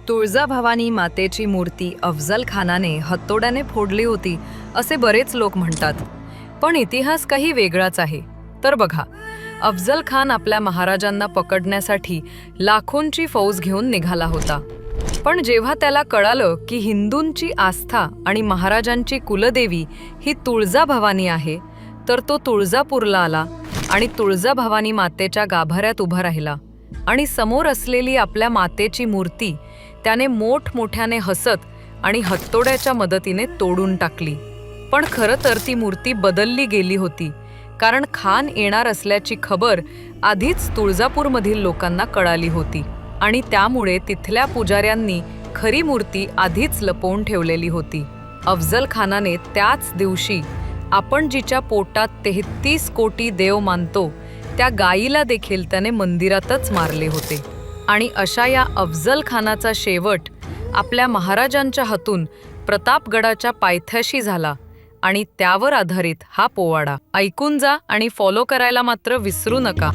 तुळजाभवानी मातेची मूर्ती अफजल खानाने हत्तोड्याने फोडली होती असे बरेच लोक म्हणतात. पण इतिहास काही वेगळाच आहे. तर बघा, अफजल खान आपल्या महाराजांना पकडण्यासाठी लाखोंची फौज घेऊन निघाला होता. पण जेव्हा त्याला कळालं की हिंदूंची आस्था आणि महाराजांची कुलदेवी ही तुळजाभवानी आहे, तर तो तुळजापूरला आला आणि तुळजाभवानी मातेच्या गाभाऱ्यात उभा राहिला आणि समोर असलेली आपल्या मातेची मूर्ती त्याने मोठमोठ्याने हसत आणि हत्तोड्याच्या मदतीने तोडून टाकली. पण खरं तर ती मूर्ती बदलली गेली होती, कारण खान येणार असल्याची खबर आधीच तुळजापूरमधील लोकांना कळाली होती आणि त्यामुळे तिथल्या पुजाऱ्यांनी खरी मूर्ती आधीच लपवून ठेवलेली होती. अफजल खानाने त्याच दिवशी आपण जिच्या पोटात 33 कोटी देव मानतो त्या गायीला देखील त्याने मंदिरातच मारले होते. आणि अशा या अफजल खानाचा शेवट आपल्या महाराजांच्या हातून प्रतापगडाच्या पायथ्याशी झाला आणि त्यावर आधारित हा पोवाडा. ऐकून जा आणि फॉलो करायला मात्र विसरू नका.